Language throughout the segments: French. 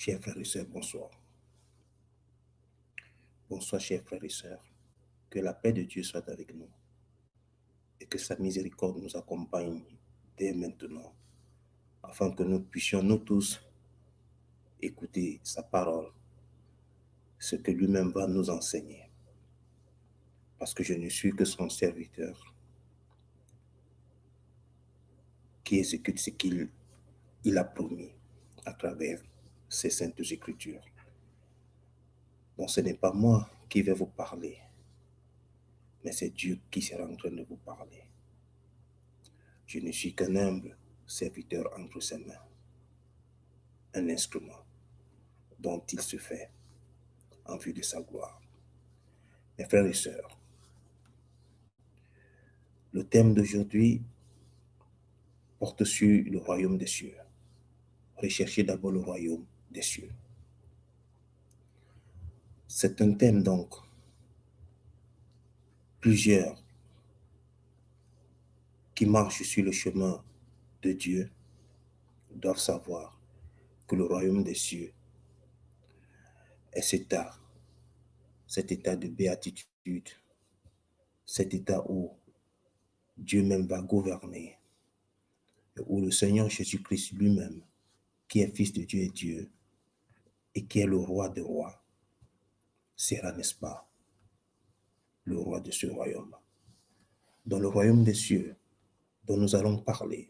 Chers frères et sœurs, bonsoir. Bonsoir, chers frères et sœurs. Que la paix de Dieu soit avec nous et que sa miséricorde nous accompagne dès maintenant, afin que nous puissions, nous tous, écouter sa parole, ce que lui-même va nous enseigner. Parce que je ne suis que son serviteur qui exécute ce qu'il a promis à travers ses saintes écritures. Donc ce n'est pas moi qui vais vous parler, mais c'est Dieu qui sera en train de vous parler. Je ne suis qu'un humble serviteur entre ses mains, un instrument dont il se fait en vue de sa gloire. Mes frères et sœurs, le thème d'aujourd'hui porte sur le royaume des cieux. Recherchez d'abord le royaume des cieux. C'est un thème donc. Plusieurs qui marchent sur le chemin de Dieu doivent savoir que le royaume des cieux est cet état de béatitude, cet état où Dieu même va gouverner, où le Seigneur Jésus-Christ lui-même, qui est Fils de Dieu et Dieu, et qui est le roi des rois, sera, n'est-ce pas, le roi de ce royaume. Dans le royaume des cieux dont nous allons parler,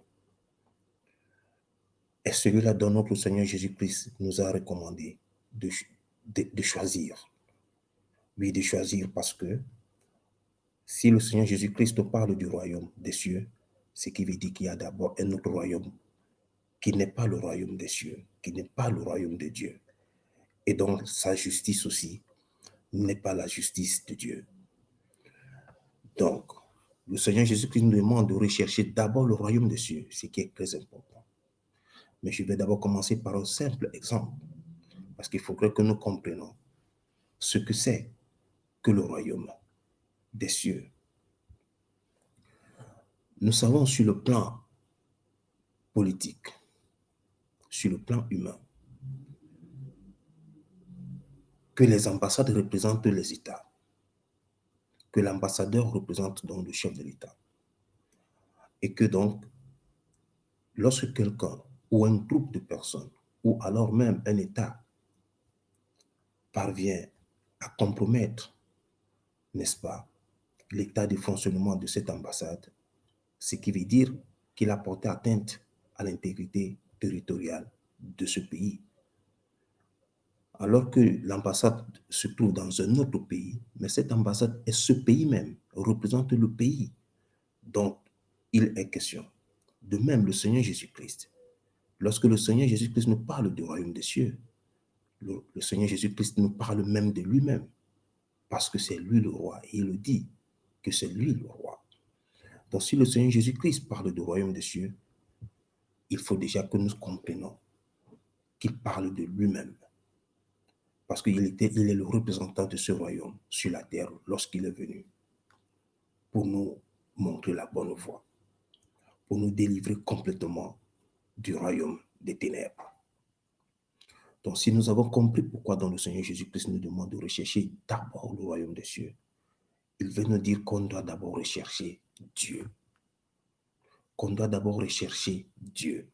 est celui-là dont notre Seigneur Jésus-Christ nous a recommandé de choisir. Oui, de choisir, parce que si le Seigneur Jésus-Christ parle du royaume des cieux, ce qui veut dire qu'il y a d'abord un autre royaume qui n'est pas le royaume des cieux, qui n'est pas le royaume de Dieu. Et donc sa justice aussi n'est pas la justice de Dieu. Donc, le Seigneur Jésus-Christ nous demande de rechercher d'abord le royaume des cieux, ce qui est très important. Mais je vais d'abord commencer par un simple exemple, parce qu'il faudrait que nous comprenions ce que c'est que le royaume des cieux. Nous savons sur le plan politique, sur le plan humain, que les ambassades représentent les États, que l'ambassadeur représente donc le chef de l'État. Et que donc, lorsque quelqu'un ou un groupe de personnes, ou alors même un État, parvient à compromettre, n'est-ce pas, l'état de fonctionnement de cette ambassade, ce qui veut dire qu'il a porté atteinte à l'intégrité territoriale de ce pays. Alors que l'ambassade se trouve dans un autre pays, mais cette ambassade est ce pays même, représente le pays dont il est question. De même, le Seigneur Jésus-Christ, lorsque le Seigneur Jésus-Christ nous parle du royaume des cieux, le Seigneur Jésus-Christ nous parle même de lui-même, parce que c'est lui le roi, et il le dit que c'est lui le roi. Donc si le Seigneur Jésus-Christ parle du royaume des cieux, il faut déjà que nous comprenions qu'il parle de lui-même, parce qu'il est le représentant de ce royaume sur la terre lorsqu'il est venu pour nous montrer la bonne voie, pour nous délivrer complètement du royaume des ténèbres. Donc si nous avons compris pourquoi dans le Seigneur Jésus-Christ nous demande de rechercher d'abord le royaume des cieux, il veut nous dire qu'on doit d'abord rechercher Dieu. Qu'on doit d'abord rechercher Dieu.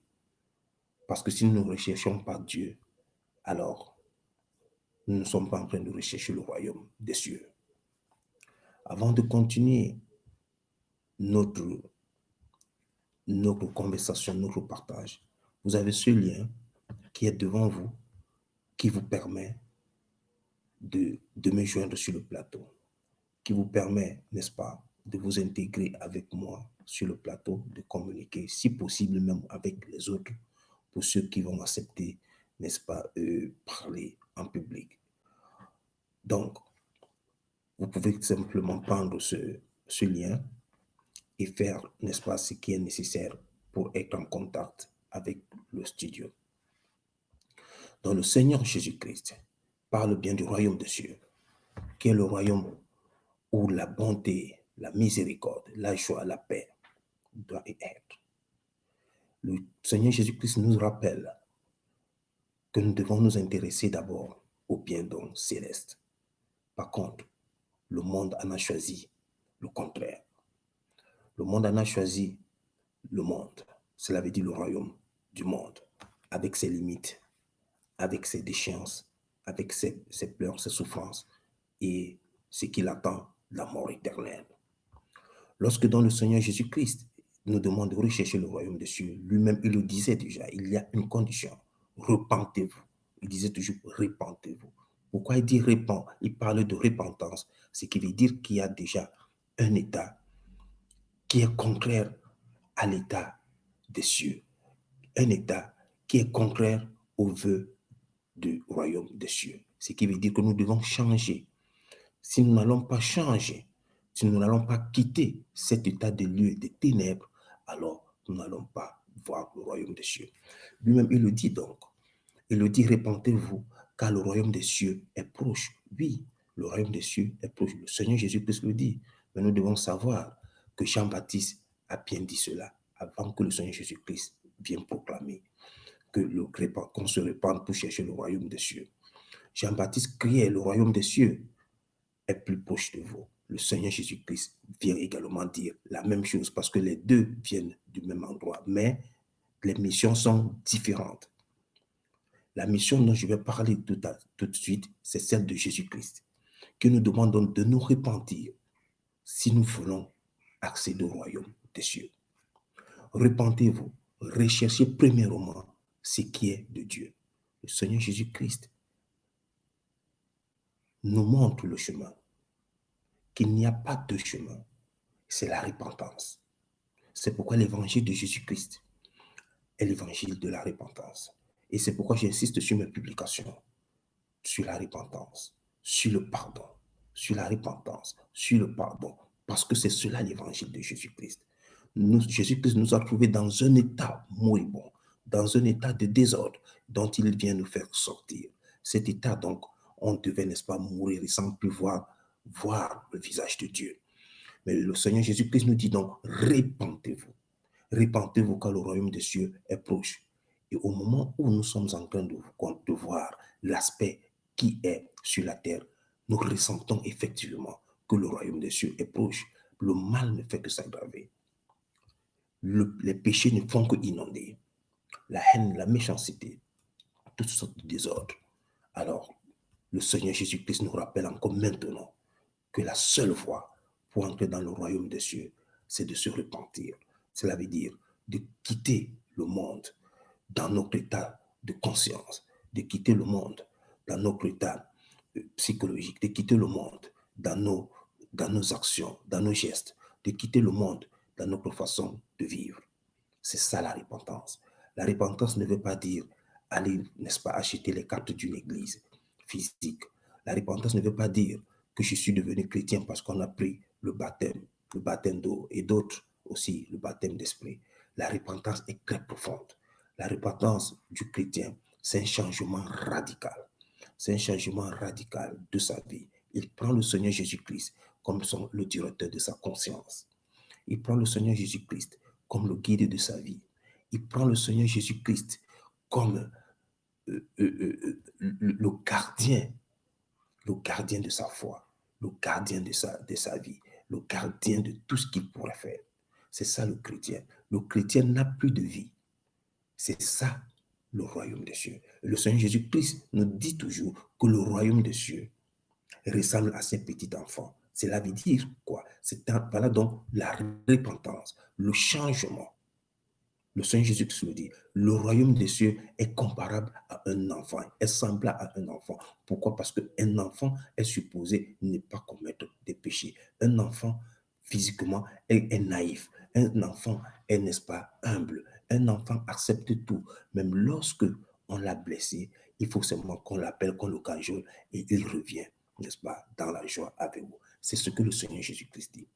Parce que si nous ne recherchons pas Dieu, alors nous ne sommes pas en train de rechercher le royaume des cieux. Avant de continuer notre conversation, notre partage, vous avez ce lien qui est devant vous, qui vous permet de me joindre sur le plateau, qui vous permet, n'est-ce pas, de vous intégrer avec moi sur le plateau, de communiquer, si possible même avec les autres, pour ceux qui vont accepter, n'est-ce pas, parler en public. Donc, vous pouvez simplement prendre ce lien et faire, n'est-ce pas, ce qui est nécessaire pour être en contact avec le studio. Donc, le Seigneur Jésus-Christ parle bien du royaume des cieux, qui est le royaume où la bonté, la miséricorde, la joie, la paix doit être. Le Seigneur Jésus-Christ nous rappelle que nous devons nous intéresser d'abord au bien don céleste. Par contre, le monde en a choisi le contraire. Le monde en a choisi le monde. Cela veut dire le royaume du monde, avec ses limites, avec ses déchéances, avec ses pleurs, ses souffrances et ce qu'il attend, la mort éternelle. Lorsque dans le Seigneur Jésus-Christ nous demande de rechercher le royaume des cieux, lui-même il le disait déjà, il y a une condition, repentez-vous. Il disait toujours repentez-vous. Pourquoi il dit repent? Il parle de repentance, ce qui veut dire qu'il y a déjà un état qui est contraire à l'état des cieux, un état qui est contraire aux vœux du royaume des cieux. Ce qui veut dire que nous devons changer. Si nous n'allons pas changer, si nous n'allons pas quitter cet état de lieu des ténèbres, alors nous n'allons pas voir le royaume des cieux. Lui-même, il le dit donc. Il le dit, répentez-vous, car le royaume des cieux est proche. Oui, le royaume des cieux est proche. Le Seigneur Jésus-Christ le dit. Mais nous devons savoir que Jean-Baptiste a bien dit cela avant que le Seigneur Jésus-Christ vienne proclamer qu'on se répande pour chercher le royaume des cieux. Jean-Baptiste criait, le royaume des cieux est plus proche de vous. Le Seigneur Jésus-Christ vient également dire la même chose parce que les deux viennent du même endroit, mais les missions sont différentes. La mission dont je vais parler tout de suite, c'est celle de Jésus-Christ, qui nous demande donc de nous repentir si nous voulons accéder au royaume des cieux. Repentez-vous, recherchez premièrement ce qui est de Dieu. Le Seigneur Jésus-Christ nous montre le chemin, qu'il n'y a pas de chemin, c'est la repentance. C'est pourquoi l'évangile de Jésus-Christ est l'évangile de la repentance. Et c'est pourquoi j'insiste sur mes publications, sur la repentance, sur le pardon, sur la repentance, sur le pardon, parce que c'est cela l'évangile de Jésus-Christ. Jésus-Christ nous a trouvés dans un état moribond, dans un état de désordre dont il vient nous faire sortir. Cet état, donc, on devait, n'est-ce pas, mourir sans plus voir le visage de Dieu. Mais le Seigneur Jésus-Christ nous dit donc, repentez-vous. Repentez-vous car le royaume des cieux est proche. Et au moment où nous sommes en train de voir l'aspect qui est sur la terre, nous ressentons effectivement que le royaume des cieux est proche. Le mal ne fait que s'aggraver. Les péchés ne font que inonder. La haine, la méchanceté, toutes sortes de désordres. Alors, le Seigneur Jésus-Christ nous rappelle encore maintenant que la seule voie pour entrer dans le royaume des cieux, c'est de se repentir. Cela veut dire de quitter le monde dans notre état de conscience, de quitter le monde dans notre état psychologique, de quitter le monde dans nos actions, dans nos gestes, de quitter le monde dans notre façon de vivre. C'est ça la repentance. La repentance ne veut pas dire aller, n'est-ce pas, acheter les cartes d'une église physique. La repentance ne veut pas dire que je suis devenu chrétien parce qu'on a pris le baptême d'eau et d'autres aussi le baptême d'esprit. La repentance est très profonde. La repentance du chrétien, c'est un changement radical. C'est un changement radical de sa vie. Il prend le Seigneur Jésus-Christ comme le directeur de sa conscience. Il prend le Seigneur Jésus-Christ comme le guide de sa vie. Il prend le Seigneur Jésus-Christ comme le gardien de sa foi, le gardien de sa vie, le gardien de tout ce qu'il pourrait faire. C'est ça le chrétien. Le chrétien n'a plus de vie. C'est ça le royaume des cieux. Le Seigneur Jésus-Christ nous dit toujours que le royaume des cieux ressemble à ces petits enfants. Cela veut dire quoi? Voilà donc la repentance, le changement. Le Seigneur Jésus-Christ le dit, le royaume des cieux est comparable à un enfant, est semblable à un enfant. Pourquoi? Parce qu'un enfant est supposé ne pas commettre des péchés. Un enfant, physiquement, est naïf. Un enfant est, n'est-ce pas, humble. Un enfant accepte tout. Même lorsque on l'a blessé, il faut seulement qu'on l'appelle, qu'on le cajole et il revient, n'est-ce pas, dans la joie avec vous. C'est ce que le Seigneur Jésus-Christ dit.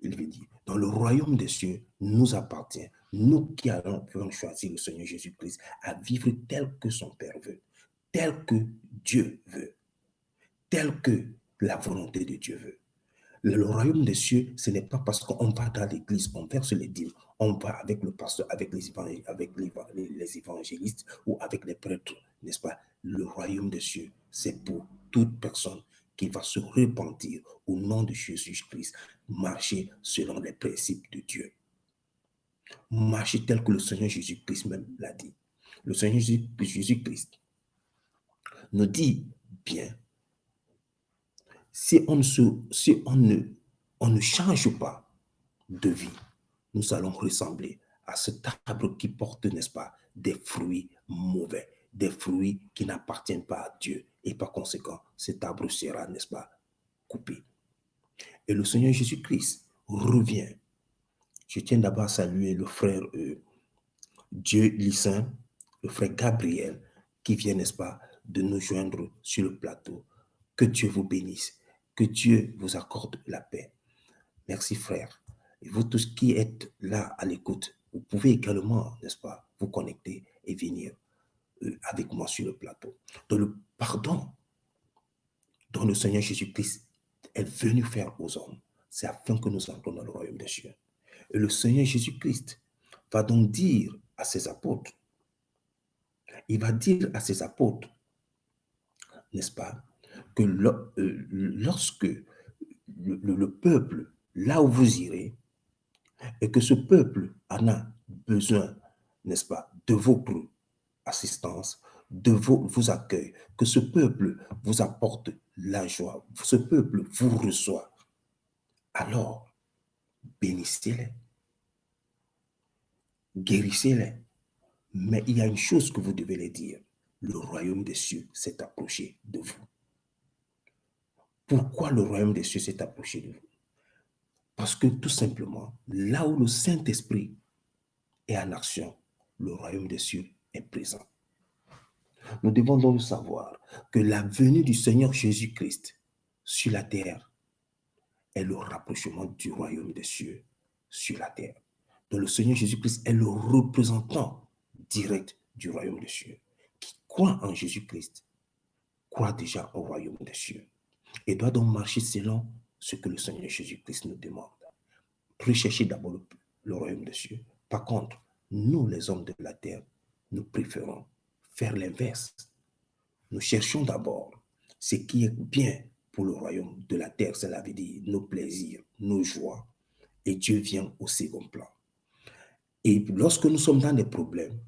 Il veut dire, dans le royaume des cieux, nous appartient, nous qui allons choisir le Seigneur Jésus-Christ, à vivre tel que son Père veut, tel que Dieu veut, tel que la volonté de Dieu veut. Le royaume des cieux, ce n'est pas parce qu'on va dans l'église, on verse les dîmes, on va avec le pasteur, avec les évangélistes ou avec les prêtres, n'est-ce pas? Le royaume des cieux, c'est pour toute personne qui va se repentir au nom de Jésus-Christ, marcher selon les principes de Dieu, marcher tel que le Seigneur Jésus-Christ même l'a dit. Le Seigneur Jésus-Christ nous dit bien, si on ne change pas de vie, nous allons ressembler à cet arbre qui porte, n'est-ce pas, des fruits mauvais, des fruits qui n'appartiennent pas à Dieu. Et par conséquent, cet arbre sera, n'est-ce pas, coupé. Et le Seigneur Jésus-Christ revient. Je tiens d'abord à saluer le frère Dieu Lissin, le frère Gabriel, qui vient, n'est-ce pas, de nous joindre sur le plateau. Que Dieu vous bénisse, que Dieu vous accorde la paix. Merci frère. Et vous tous qui êtes là à l'écoute, vous pouvez également, n'est-ce pas, vous connecter et venir avec moi sur le plateau. Donc le pardon dont le Seigneur Jésus-Christ est venu faire aux hommes, c'est afin que nous entrons dans le royaume des cieux. Et le Seigneur Jésus-Christ va donc dire à ses apôtres, il va dire à ses apôtres, n'est-ce pas, que lorsque le peuple, là où vous irez, et que ce peuple en a besoin, n'est-ce pas, de votre assistance, de vos accueils, que ce peuple vous apporte la joie, ce peuple vous reçoit, alors bénissez-les, guérissez-les. Mais il y a une chose que vous devez les dire, le royaume des cieux s'est approché de vous. Pourquoi le royaume des cieux s'est approché de vous? Parce que tout simplement, là où le Saint-Esprit est en action, le royaume des cieux est présent. Nous devons donc savoir que la venue du Seigneur Jésus-Christ sur la terre est le rapprochement du royaume des cieux sur la terre. Donc le Seigneur Jésus-Christ est le représentant direct du royaume des cieux. Qui croit en Jésus-Christ croit déjà au royaume des cieux et doit donc marcher selon ce que le Seigneur Jésus-Christ nous demande. Recherchez d'abord le royaume des cieux. Par contre, nous, les hommes de la terre, nous préférons faire l'inverse. Nous cherchons d'abord ce qui est bien pour le royaume de la terre, cela veut dire nos plaisirs, nos joies, et Dieu vient au second plan. Et lorsque nous sommes dans des problèmes,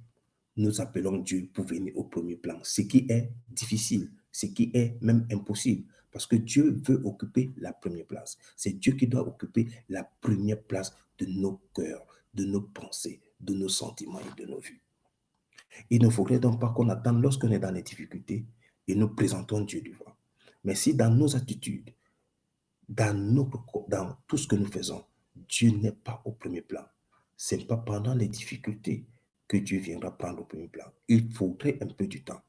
nous appelons Dieu pour venir au premier plan, ce qui est difficile, ce qui est même impossible, parce que Dieu veut occuper la première place. C'est Dieu qui doit occuper la première place de nos cœurs, de nos pensées, de nos sentiments et de nos vues. Il ne faudrait donc pas qu'on attende lorsqu'on est dans les difficultés et nous présentons Dieu devant. Mais si dans nos attitudes, dans tout ce que nous faisons, Dieu n'est pas au premier plan, ce n'est pas pendant les difficultés que Dieu viendra prendre au premier plan. Il faudrait un peu du temps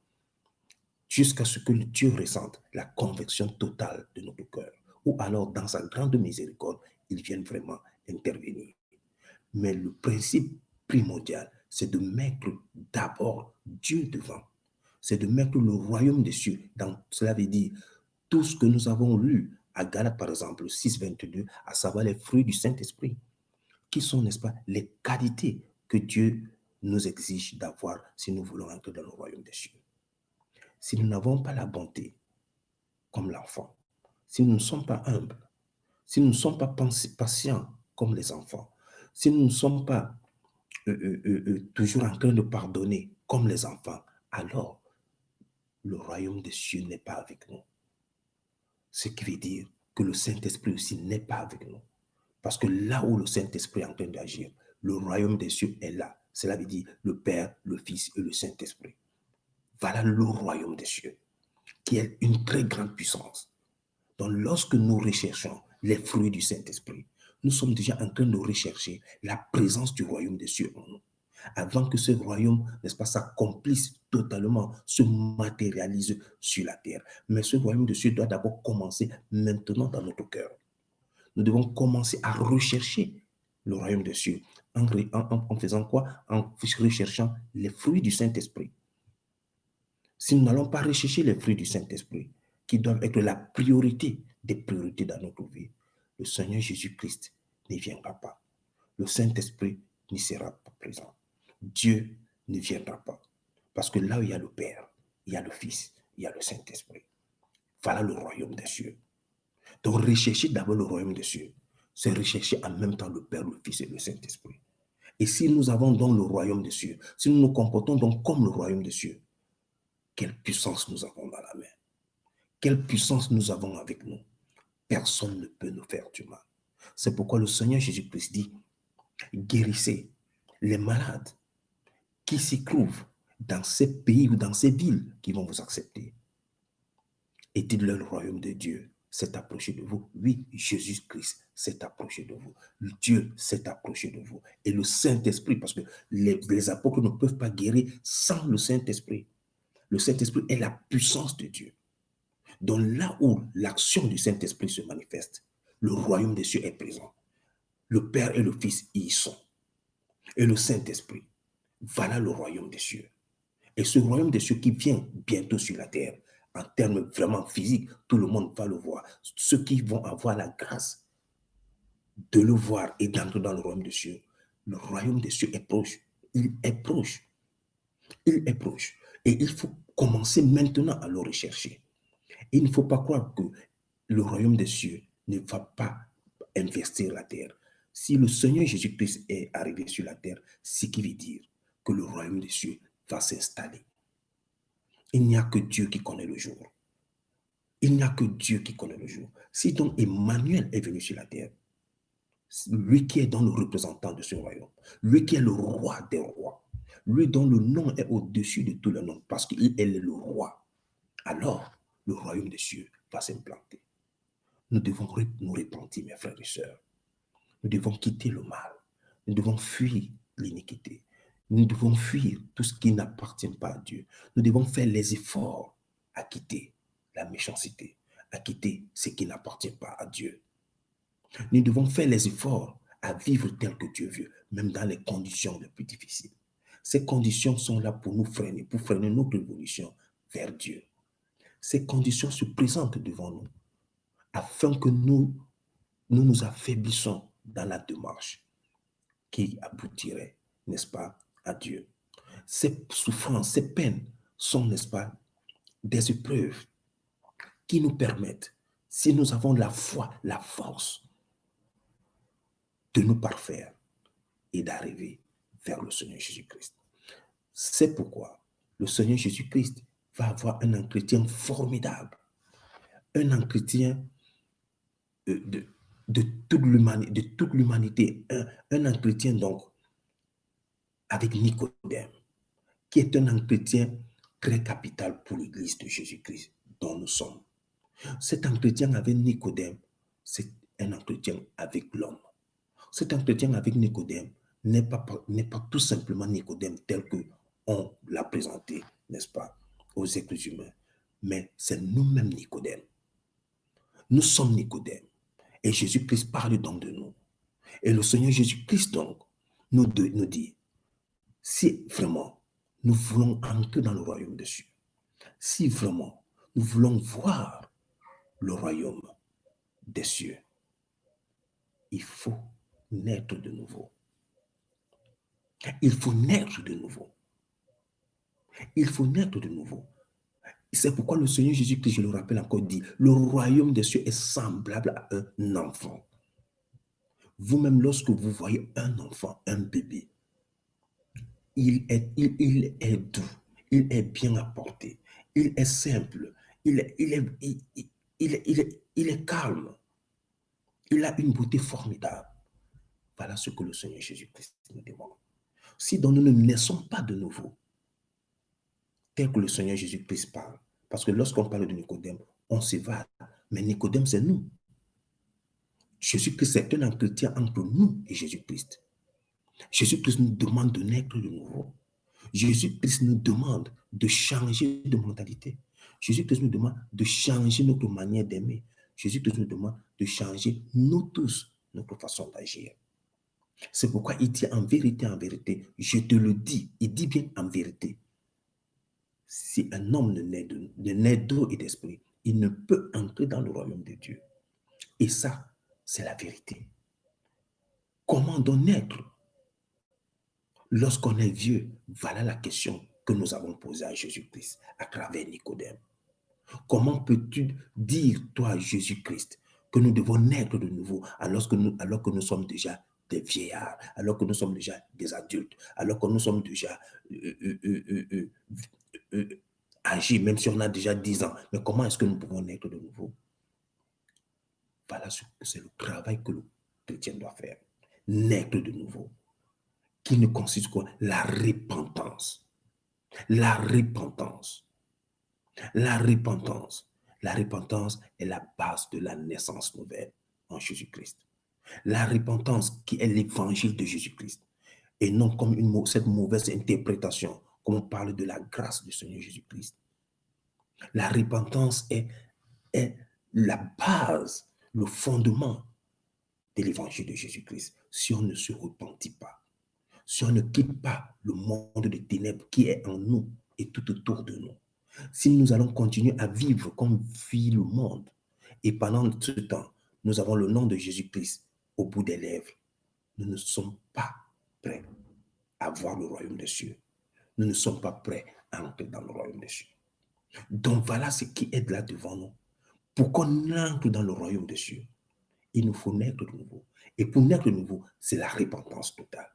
jusqu'à ce que Dieu ressente la conviction totale de notre cœur. Ou alors, dans sa grande miséricorde, il vienne vraiment intervenir. Mais le principe primordial, c'est de mettre d'abord Dieu devant. C'est de mettre le royaume des cieux. Cela veut dire tout ce que nous avons lu à Galates, par exemple, 6, 22, à savoir les fruits du Saint-Esprit, qui sont, n'est-ce pas, les qualités que Dieu nous exige d'avoir si nous voulons entrer dans le royaume des cieux. Si nous n'avons pas la bonté comme l'enfant, si nous ne sommes pas humbles, si nous ne sommes pas patients comme les enfants, si nous ne sommes pas toujours en train de pardonner comme les enfants, alors le royaume des cieux n'est pas avec nous. Ce qui veut dire que le Saint-Esprit aussi n'est pas avec nous. Parce que là où le Saint-Esprit est en train d'agir, le royaume des cieux est là. Cela veut dire le Père, le Fils et le Saint-Esprit. Voilà le royaume des cieux, qui est une très grande puissance. Donc lorsque nous recherchons les fruits du Saint-Esprit, nous sommes déjà en train de rechercher la présence du royaume des cieux en nous. Avant que ce royaume, n'est-ce pas, s'accomplisse totalement, se matérialise sur la terre. Mais ce royaume des cieux doit d'abord commencer maintenant dans notre cœur. Nous devons commencer à rechercher le royaume des cieux. En faisant quoi? En recherchant les fruits du Saint-Esprit. Si nous n'allons pas rechercher les fruits du Saint-Esprit, qui doivent être la priorité des priorités dans notre vie, le Seigneur Jésus-Christ ne viendra pas. Le Saint-Esprit n'y sera pas présent. Dieu ne viendra pas. Parce que là où il y a le Père, il y a le Fils, il y a le Saint-Esprit. Voilà le royaume des cieux. Donc rechercher d'abord le royaume des cieux, c'est rechercher en même temps le Père, le Fils et le Saint-Esprit. Et si nous avons donc le royaume des cieux, si nous nous comportons donc comme le royaume des cieux, quelle puissance nous avons dans la main? Quelle puissance nous avons avec nous? Personne ne peut nous faire du mal. C'est pourquoi le Seigneur Jésus-Christ dit, guérissez les malades qui s'y trouvent dans ces pays ou dans ces villes qui vont vous accepter. Et dites-leur, le royaume de Dieu s'est approché de vous. Oui, Jésus-Christ s'est approché de vous. Dieu s'est approché de vous. Et le Saint-Esprit, parce que les apôtres ne peuvent pas guérir sans le Saint-Esprit. Le Saint-Esprit est la puissance de Dieu. Donc là où l'action du Saint-Esprit se manifeste, le royaume des cieux est présent. Le Père et le Fils y sont. Et le Saint-Esprit, voilà le royaume des cieux. Et ce royaume des cieux qui vient bientôt sur la terre, en termes vraiment physiques, tout le monde va le voir. Ceux qui vont avoir la grâce de le voir et d'entrer dans le royaume des cieux, le royaume des cieux est proche. Il est proche. Il est proche. Et il faut commencer maintenant à le rechercher. Il ne faut pas croire que le royaume des cieux ne va pas investir la terre. Si le Seigneur Jésus-Christ est arrivé sur la terre, ce qui veut dire que le royaume des cieux va s'installer. Il n'y a que Dieu qui connaît le jour. Il n'y a que Dieu qui connaît le jour. Si donc Emmanuel est venu sur la terre, lui qui est dans le représentant de ce royaume, lui qui est le roi des rois, lui dont le nom est au-dessus de tous les noms, parce qu'il est le roi, alors le royaume des cieux va s'implanter. Nous devons nous repentir, mes frères et sœurs. Nous devons quitter le mal. Nous devons fuir l'iniquité. Nous devons fuir tout ce qui n'appartient pas à Dieu. Nous devons faire les efforts à quitter la méchanceté, à quitter ce qui n'appartient pas à Dieu. Nous devons faire les efforts à vivre tel que Dieu veut, même dans les conditions les plus difficiles. Ces conditions sont là pour freiner notre évolution vers Dieu. Ces conditions se présentent devant nous afin que nous nous affaiblissons dans la démarche qui aboutirait, n'est-ce pas, à Dieu. Ces souffrances, ces peines sont, n'est-ce pas, des épreuves qui nous permettent, si nous avons la foi, la force, de nous parfaire et d'arriver vers le Seigneur Jésus-Christ. C'est pourquoi le Seigneur Jésus-Christ va avoir un entretien formidable, un entretien de toute l'humanité, un entretien donc avec Nicodème, qui est un entretien très capital pour l'Église de Jésus-Christ dont nous sommes. Cet entretien avec Nicodème, c'est un entretien avec l'homme. Cet entretien avec Nicodème n'est pas tout simplement Nicodème tel qu'on l'a présenté, n'est-ce pas, aux êtres humains, mais c'est nous-mêmes Nicodème. Nous sommes Nicodème. Et Jésus-Christ parle donc de nous. Et le Seigneur Jésus-Christ donc nous dit, si vraiment nous voulons entrer dans le royaume des cieux, si vraiment nous voulons voir le royaume des cieux, il faut naître de nouveau. Il faut naître de nouveau. Il faut naître de nouveau. C'est pourquoi le Seigneur Jésus-Christ, je le rappelle encore, dit, le royaume des cieux est semblable à un enfant. Vous-même, lorsque vous voyez un enfant, un bébé, il est doux, il est bien apporté, il est simple, il est calme, il a une beauté formidable. Voilà ce que le Seigneur Jésus-Christ nous demande. Si donc nous ne naissons pas de nouveau, tel que le Seigneur Jésus-Christ parle, parce que lorsqu'on parle de Nicodème, on s'évade, mais Nicodème, c'est nous. Jésus-Christ, c'est un entretien entre nous et Jésus-Christ. Jésus-Christ nous demande de naître de nouveau. Jésus-Christ nous demande de changer de mentalité. Jésus-Christ nous demande de changer notre manière d'aimer. Jésus-Christ nous demande de changer, nous tous, notre façon d'agir. C'est pourquoi il dit en vérité, je te le dis, il dit bien en vérité. Si un homme ne naît d'eau et d'esprit, il ne peut entrer dans le royaume de Dieu. Et ça, C'est la vérité. Comment donc naître lorsqu'on est vieux? Voilà la question que nous avons posée à Jésus-Christ à travers Nicodème. Comment peux-tu dire, toi, Jésus-Christ, que nous devons naître de nouveau alors que nous sommes déjà des vieillards, alors que nous sommes déjà des adultes, alors que nous sommes déjà euh, euh, euh, euh, euh, âgés, même si on a déjà 10 ans. Mais comment est-ce que nous pouvons naître de nouveau? Voilà c'est le travail que le chrétien doit faire. Naître de nouveau. Qui ne consiste quoi? La repentance. La repentance. La repentance. La repentance est la base de la naissance nouvelle en Jésus-Christ. La repentance qui est l'évangile de Jésus-Christ et non comme cette mauvaise interprétation, comme on parle de la grâce du Seigneur Jésus-Christ. La repentance est la base, le fondement de l'évangile de Jésus-Christ. Si on ne se repentit pas, si on ne quitte pas le monde des ténèbres qui est en nous et tout autour de nous, si nous allons continuer à vivre comme vit le monde, et pendant ce temps, nous avons le nom de Jésus-Christ au bout des lèvres, nous ne sommes pas prêts à voir le royaume des cieux. Nous ne sommes pas prêts à entrer dans le royaume des cieux. Donc voilà ce qui est là devant nous. Pour qu'on entre dans le royaume des cieux, il nous faut naître de nouveau. Et pour naître de nouveau, c'est la repentance totale.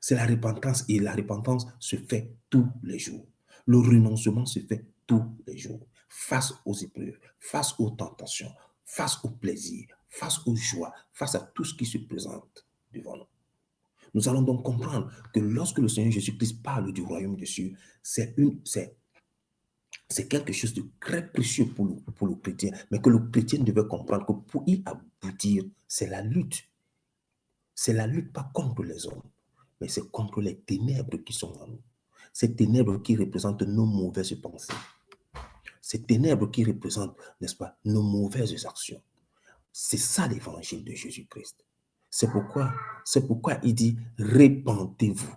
C'est la repentance et la repentance se fait tous les jours. Le renoncement se fait tous les jours. Face aux épreuves, face aux tentations, face aux plaisirs, face aux joies, face à tout ce qui se présente devant nous. Nous allons donc comprendre que lorsque le Seigneur Jésus-Christ parle du royaume des cieux, c'est quelque chose de très précieux pour le chrétien, mais que le chrétien devait comprendre que pour y aboutir, c'est la lutte. C'est la lutte pas contre les hommes, mais c'est contre les ténèbres qui sont en nous. Ces ténèbres qui représentent nos mauvaises pensées. Ces ténèbres qui représentent, n'est-ce pas, nos mauvaises actions. C'est ça l'évangile de Jésus-Christ. C'est pourquoi il dit répentez-vous.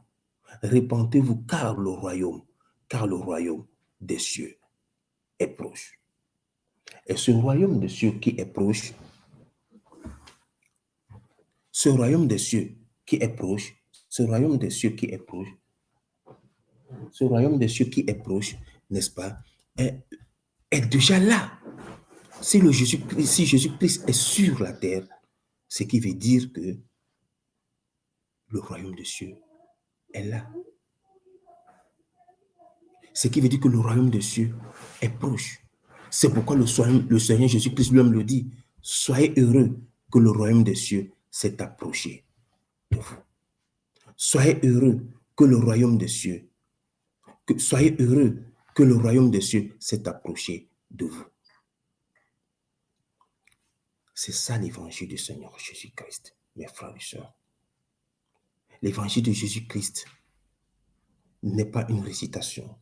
Répentez-vous car le royaume des cieux est proche. Et ce royaume des cieux qui est proche, ce royaume des cieux qui est proche, ce royaume des cieux qui est proche, ce royaume des cieux qui est proche, n'est-ce pas, est déjà là. Si Jésus-Christ est sur la terre, ce qui veut dire que le royaume des cieux est là. Ce qui veut dire que le royaume des cieux est proche. C'est pourquoi le Seigneur Jésus-Christ lui-même le dit. Soyez heureux que le royaume des cieux s'est approché de vous. Soyez heureux que le royaume des cieux, soyez heureux que le royaume des cieux s'est approché de vous. C'est ça l'évangile du Seigneur Jésus-Christ, mes frères et sœurs. L'évangile de Jésus-Christ n'est pas une récitation.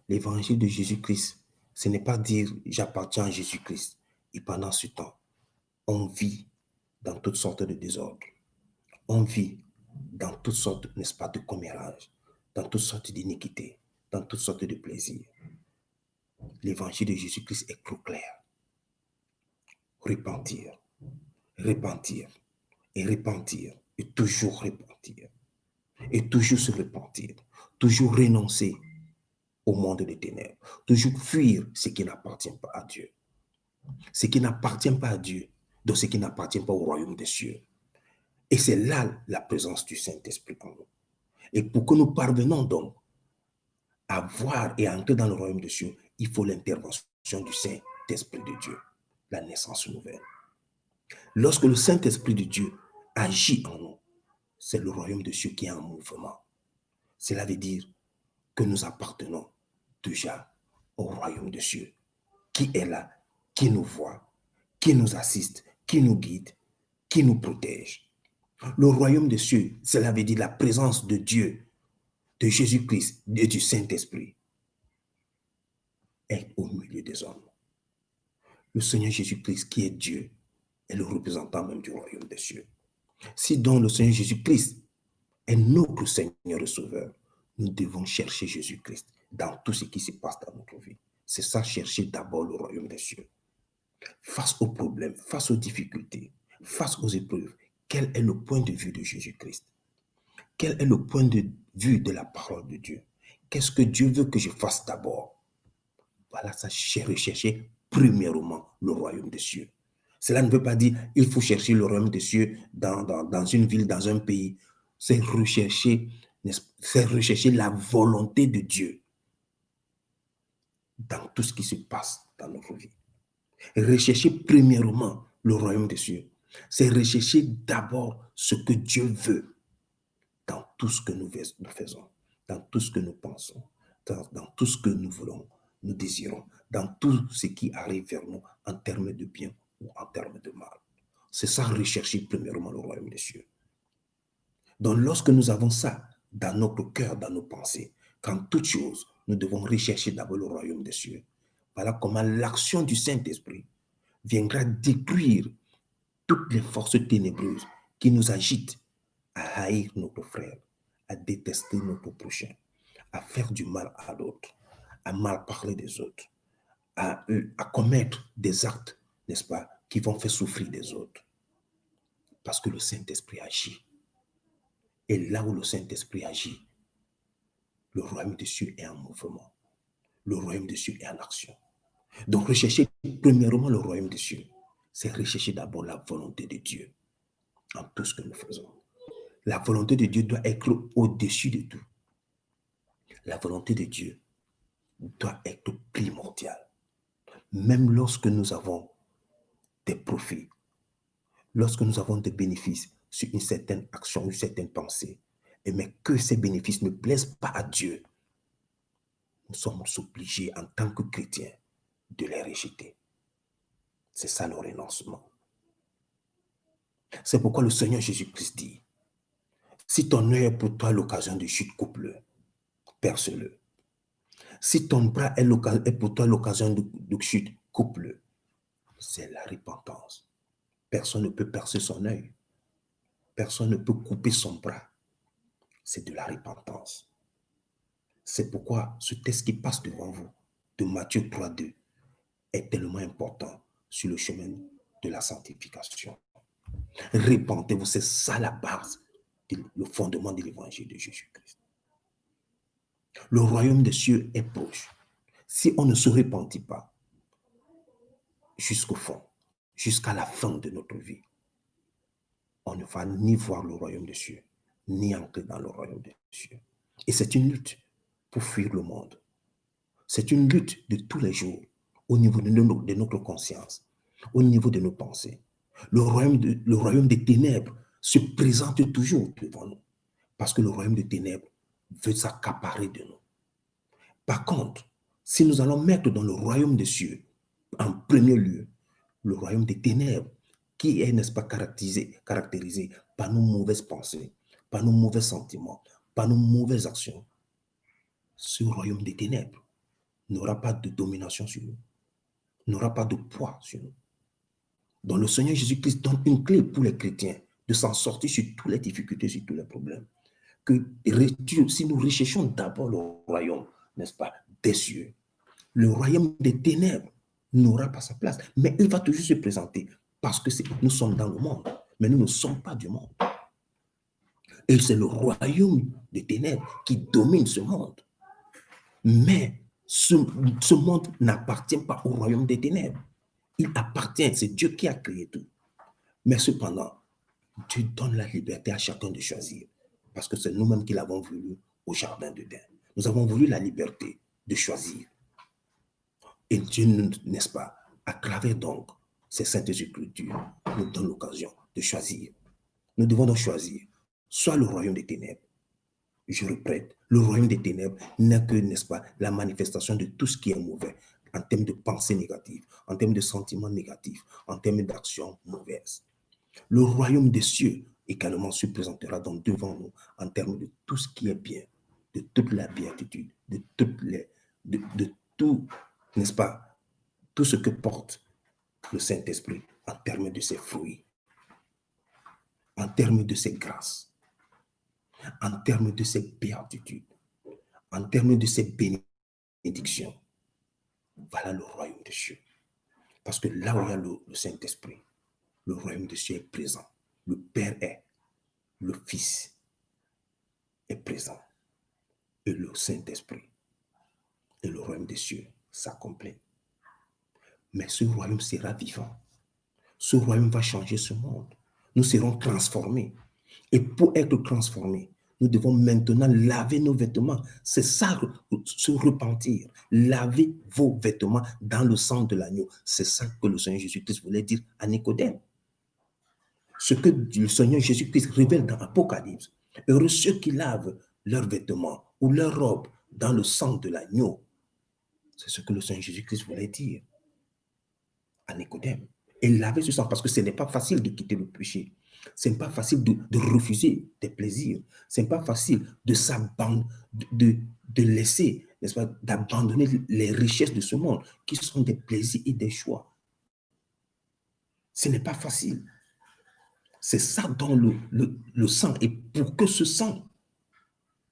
L'évangile de Jésus-Christ, ce n'est pas dire j'appartiens à Jésus-Christ. Et pendant ce temps, on vit dans toutes sortes de désordres. On vit dans toutes sortes, n'est-ce pas, de commérages, dans toutes sortes d'iniquités, dans toutes sortes de plaisirs. L'évangile de Jésus-Christ est trop clair. Repentir, repentir, et repentir, et toujours repentir, et toujours se repentir, toujours renoncer au monde des ténèbres, toujours fuir ce qui n'appartient pas à Dieu. Ce qui n'appartient pas à Dieu, donc ce qui n'appartient pas au royaume des cieux. Et c'est là la présence du Saint-Esprit en nous. Et pour que nous parvenions donc à voir et à entrer dans le royaume des cieux, il faut l'intervention du Saint-Esprit de Dieu, la naissance nouvelle. Lorsque le Saint-Esprit de Dieu agit en nous, c'est le royaume des cieux qui est en mouvement. Cela veut dire que nous appartenons déjà au royaume des cieux, qui est là, qui nous voit, qui nous assiste, qui nous guide, qui nous protège. Le royaume des cieux, cela veut dire la présence de Dieu, de Jésus-Christ et du Saint-Esprit est au milieu des hommes. Le Seigneur Jésus-Christ, qui est Dieu, est le représentant même du royaume des cieux. Si donc le Seigneur Jésus-Christ est notre Seigneur et Sauveur, nous devons chercher Jésus-Christ dans tout ce qui se passe dans notre vie. C'est ça, chercher d'abord le royaume des cieux. Face aux problèmes, face aux difficultés, face aux épreuves, quel est le point de vue de Jésus-Christ? Quel est le point de vue de la parole de Dieu? Qu'est-ce que Dieu veut que je fasse d'abord? Voilà, ça, rechercher premièrement le royaume des cieux. Cela ne veut pas dire il faut chercher le royaume des cieux dans une ville, dans un pays. C'est rechercher la volonté de Dieu dans tout ce qui se passe dans notre vie. Rechercher premièrement le royaume des cieux. C'est rechercher d'abord ce que Dieu veut dans tout ce que nous faisons, dans tout ce que nous pensons, dans tout ce que nous voulons, nous désirons, dans tout ce qui arrive vers nous en termes de bien ou en termes de mal. C'est ça, rechercher premièrement le royaume des cieux. Donc, lorsque nous avons ça dans notre cœur, dans nos pensées, qu'en toute chose, nous devons rechercher d'abord le royaume des cieux. Voilà comment l'action du Saint-Esprit viendra détruire toutes les forces ténébreuses qui nous agitent à haïr notre frère, à détester notre prochain, à faire du mal à l'autre, à mal parler des autres, à commettre des actes, n'est-ce pas, qui vont faire souffrir les autres. Parce que le Saint-Esprit agit. Et là où le Saint-Esprit agit, le royaume des cieux est en mouvement. Le royaume des cieux est en action. Donc, rechercher premièrement le royaume des cieux, c'est rechercher d'abord la volonté de Dieu en tout ce que nous faisons. La volonté de Dieu doit être au-dessus de tout. La volonté de Dieu doit être primordiale. Même lorsque nous avons des profits, lorsque nous avons des bénéfices sur une certaine action, une certaine pensée, mais que ces bénéfices ne plaisent pas à Dieu, nous sommes obligés en tant que chrétiens de les rejeter. C'est ça le renoncement. C'est pourquoi le Seigneur Jésus-Christ dit, si ton œil est pour toi l'occasion de chute, coupe-le, perce-le. Si ton bras est pour toi l'occasion de chute, coupe-le. C'est la repentance. Personne ne peut percer son œil. Personne ne peut couper son bras. C'est de la repentance. C'est pourquoi ce texte qui passe devant vous, de Matthieu 3,2, est tellement important sur le chemin de la sanctification. Repentez-vous, c'est ça la base, le fondement de l'évangile de Jésus-Christ. Le royaume des cieux est proche. Si on ne se repentit pas jusqu'au fond, jusqu'à la fin de notre vie, on ne va ni voir le royaume des cieux, ni entrer dans le royaume des cieux. Et c'est une lutte pour fuir le monde. C'est une lutte de tous les jours au niveau de notre conscience, au niveau de nos pensées. Le royaume des ténèbres se présente toujours devant nous parce que le royaume des ténèbres veut s'accaparer de nous. Par contre, si nous allons mettre dans le royaume des cieux, en premier lieu, le royaume des ténèbres, qui est, n'est-ce pas, caractérisé par nos mauvaises pensées, par nos mauvais sentiments, par nos mauvaises actions, ce royaume des ténèbres n'aura pas de domination sur nous, n'aura pas de poids sur nous. Donc le Seigneur Jésus-Christ donne une clé pour les chrétiens de s'en sortir sur toutes les difficultés, sur tous les problèmes. Que si nous recherchons d'abord le royaume, n'est-ce pas, des cieux, le royaume des ténèbres n'aura pas sa place. Mais il va toujours se présenter parce que nous sommes dans le monde, mais nous ne sommes pas du monde. Et c'est le royaume des ténèbres qui domine ce monde. Mais ce monde n'appartient pas au royaume des ténèbres. Il appartient, c'est Dieu qui a créé tout. Mais cependant, Dieu donne la liberté à chacun de choisir. Parce que c'est nous-mêmes qui l'avons voulu au jardin d'Éden. Nous avons voulu la liberté de choisir. Et Dieu, n'est-ce pas, à travers donc ces saintes écritures, nous donne l'occasion de choisir. Nous devons donc choisir soit le royaume des ténèbres. Je répète, le royaume des ténèbres n'est que, n'est-ce pas, la manifestation de tout ce qui est mauvais en termes de pensées négatives, en termes de sentiments négatifs, en termes d'actions mauvaises. Le royaume des cieux également se présentera donc devant nous en termes de tout ce qui est bien, de toute la béatitude, de tout, n'est-ce pas, tout ce que porte le Saint-Esprit en termes de ses fruits, en termes de ses grâces, en termes de ses béatitudes, en termes de ses bénédictions. Voilà le royaume des cieux. Parce que là où il y a le Saint-Esprit, Le royaume des cieux est présent. Le Père est. Le Fils est présent. Et le Saint-Esprit. Et le royaume des cieux s'accomplit. Mais ce royaume sera vivant. Ce royaume va changer ce monde. Nous serons transformés. Et pour être transformés, nous devons maintenant laver nos vêtements. C'est ça, se repentir. Lavez vos vêtements dans le sang de l'agneau. C'est ça que le Seigneur Jésus-Christ voulait dire à Nicodème. Ce que le Seigneur Jésus-Christ révèle dans l'Apocalypse. Heureux ceux qui lavent leurs vêtements ou leurs robes dans le sang de l'agneau. C'est ce que le Seigneur Jésus-Christ voulait dire à Nicodème. Et laver ce sang, parce que ce n'est pas facile de quitter le péché. Ce n'est pas facile de refuser des plaisirs. Ce n'est pas facile de s'abandonner, de laisser, n'est-ce pas, d'abandonner les richesses de ce monde, qui sont des plaisirs et des choix. Ce n'est pas facile. C'est ça dont le sang. Et pour que ce sang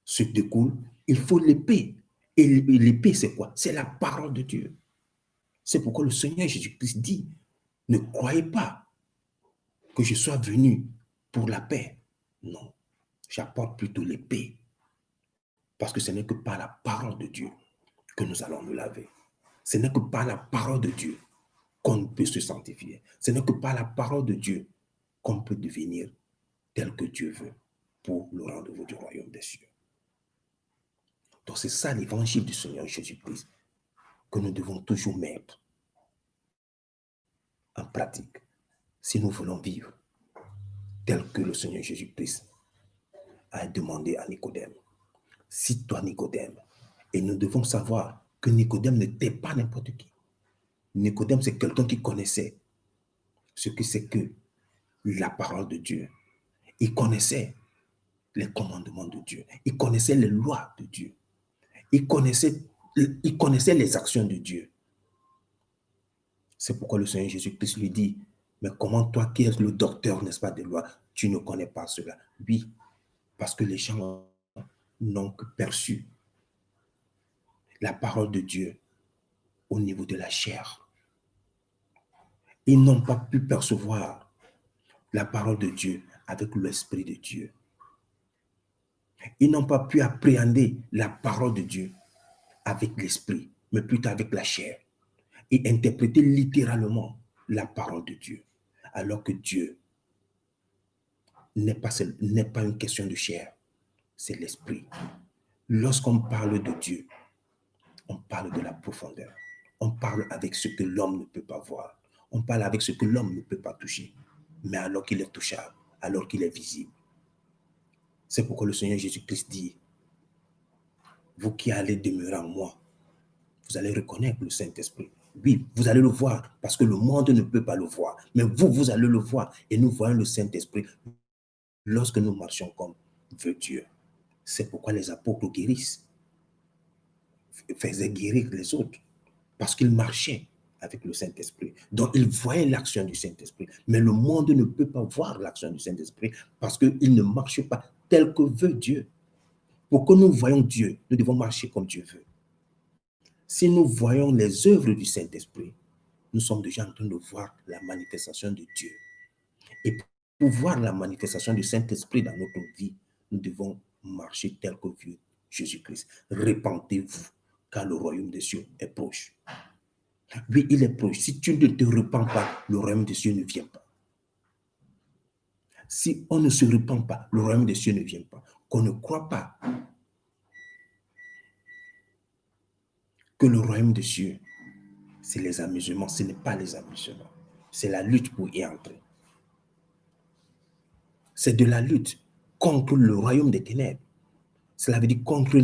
se découle, il faut l'épée. Et l'épée, c'est quoi? C'est la parole de Dieu. C'est pourquoi le Seigneur Jésus-Christ dit, ne croyez pas que je sois venu pour la paix. Non, j'apporte plutôt l'épée. Parce que ce n'est que par la parole de Dieu que nous allons nous laver. Ce n'est que par la parole de Dieu qu'on peut se sanctifier. Ce n'est que par la parole de Dieu qu'on peut devenir tel que Dieu veut pour le rendez-vous du royaume des cieux. Donc c'est ça l'évangile du Seigneur Jésus-Christ que nous devons toujours mettre en pratique si nous voulons vivre tel que le Seigneur Jésus-Christ a demandé à Nicodème. Si toi, Nicodème, et nous devons savoir que Nicodème n'était pas n'importe qui. Nicodème, c'est quelqu'un qui connaissait ce que c'est que la parole de Dieu. Il connaissait les commandements de Dieu. Il connaissait les lois de Dieu. Il connaissait les actions de Dieu. C'est pourquoi le Seigneur Jésus-Christ lui dit, mais comment toi qui es le docteur, n'est-ce pas, des lois, tu ne connais pas cela? Oui, parce que les gens n'ont que perçu la parole de Dieu au niveau de la chair. Ils n'ont pas pu percevoir la parole de Dieu avec l'Esprit de Dieu. Ils n'ont pas pu appréhender la parole de Dieu avec l'Esprit, mais plutôt avec la chair. Et interpréter littéralement la parole de Dieu. Alors que Dieu n'est pas une question de chair, c'est l'Esprit. Lorsqu'on parle de Dieu, on parle de la profondeur. On parle avec ce que l'homme ne peut pas voir. On parle avec ce que l'homme ne peut pas toucher. Mais alors qu'il est touchable, alors qu'il est visible. C'est pourquoi le Seigneur Jésus-Christ dit, vous qui allez demeurer en moi, vous allez reconnaître le Saint-Esprit. Oui, vous allez le voir parce que le monde ne peut pas le voir. Mais vous allez le voir. Et nous voyons le Saint-Esprit lorsque nous marchons comme veut Dieu. C'est pourquoi les apôtres guérissent, faisaient guérir les autres. Parce qu'ils marchaient avec le Saint-Esprit. Donc, ils voyaient l'action du Saint-Esprit. Mais le monde ne peut pas voir l'action du Saint-Esprit parce qu'il ne marche pas tel que veut Dieu. Pour que nous voyions Dieu, nous devons marcher comme Dieu veut. Si nous voyons les œuvres du Saint-Esprit, nous sommes déjà en train de voir la manifestation de Dieu. Et pour voir la manifestation du Saint-Esprit dans notre vie, nous devons marcher tel que veut Jésus-Christ. Repentez-vous, car le royaume des cieux est proche. Oui, il est proche. Si tu ne te repens pas, le royaume des cieux ne vient pas. Si on ne se repent pas, le royaume des cieux ne vient pas. Qu'on ne croit pas que le royaume des cieux, c'est les amusements. Ce n'est pas les amusements. C'est la lutte pour y entrer. C'est de la lutte contre le royaume des ténèbres. Cela veut dire contre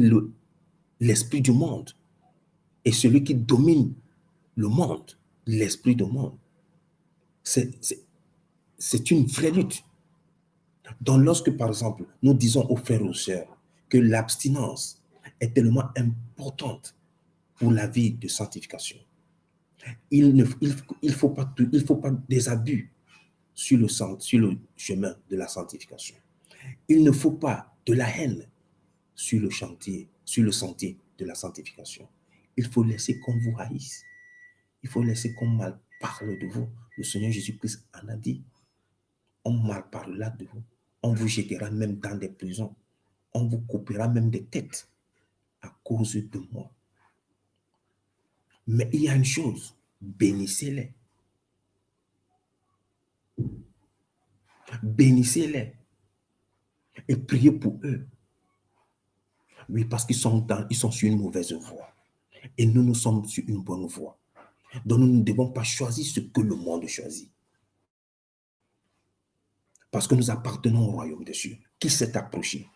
l'esprit du monde. Et celui qui domine le monde, l'esprit du monde. C'est une vraie lutte. Donc, lorsque, par exemple, nous disons aux frères et aux sœurs que l'abstinence est tellement importante pour la vie de sanctification, il ne faut pas des abus sur le chemin de la sanctification. Il ne faut pas de la haine sur le sentier de la sanctification. Il faut laisser qu'on vous haïsse. Il faut laisser qu'on mal parle de vous. Le Seigneur Jésus-Christ en a dit. on mal parlera de vous, on vous jettera même dans des prisons, on vous coupera même des têtes à cause de moi. Mais il y a une chose, bénissez-les. Bénissez-les et priez pour eux. Oui, parce ils sont sur une mauvaise voie. Et nous sommes sur une bonne voie. Donc nous ne devons pas choisir ce que le monde choisit. Parce que nous appartenons au royaume des cieux. Qui s'est approché?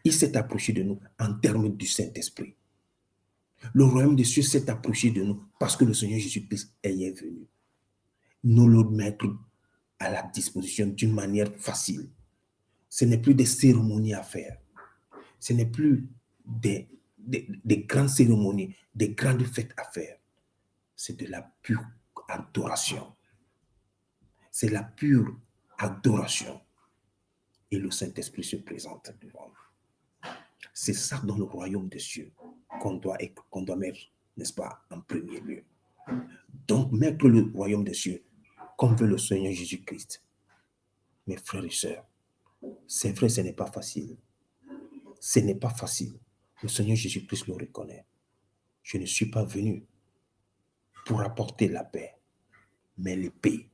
Il s'est approché de nous en termes du Saint-Esprit. Le royaume des cieux s'est approché de nous parce que le Seigneur Jésus-Christ est venu. Nous le mettre à la disposition d'une manière facile. Ce n'est plus des cérémonies à faire. Ce n'est plus des grandes cérémonies, des grandes fêtes à faire. C'est de la pure adoration. C'est la pure adoration. Et le Saint-Esprit se présente devant nous. C'est ça dans le royaume des cieux qu'on doit mettre, n'est-ce pas, en premier lieu. Donc, mettre le royaume des cieux comme veut le Seigneur Jésus-Christ. Mes frères et sœurs, c'est vrai, ce n'est pas facile. Ce n'est pas facile. Le Seigneur Jésus-Christ le reconnaît. Je ne suis pas venu pour apporter la paix, mais l'épée.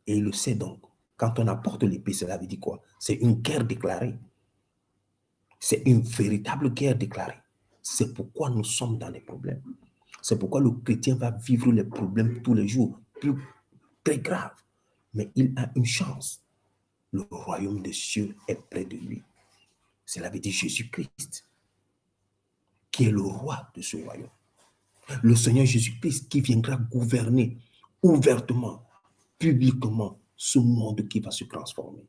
Et il le sait donc. Quand on apporte l'épée, cela veut dire quoi? C'est une guerre déclarée. C'est une véritable guerre déclarée. C'est pourquoi nous sommes dans les problèmes. C'est pourquoi le chrétien va vivre les problèmes tous les jours, très graves. Mais il a une chance. Le royaume des cieux est près de lui. Cela veut dire Jésus-Christ, qui est le roi de ce royaume. Le Seigneur Jésus-Christ qui viendra gouverner ouvertement, publiquement, ce monde qui va se transformer.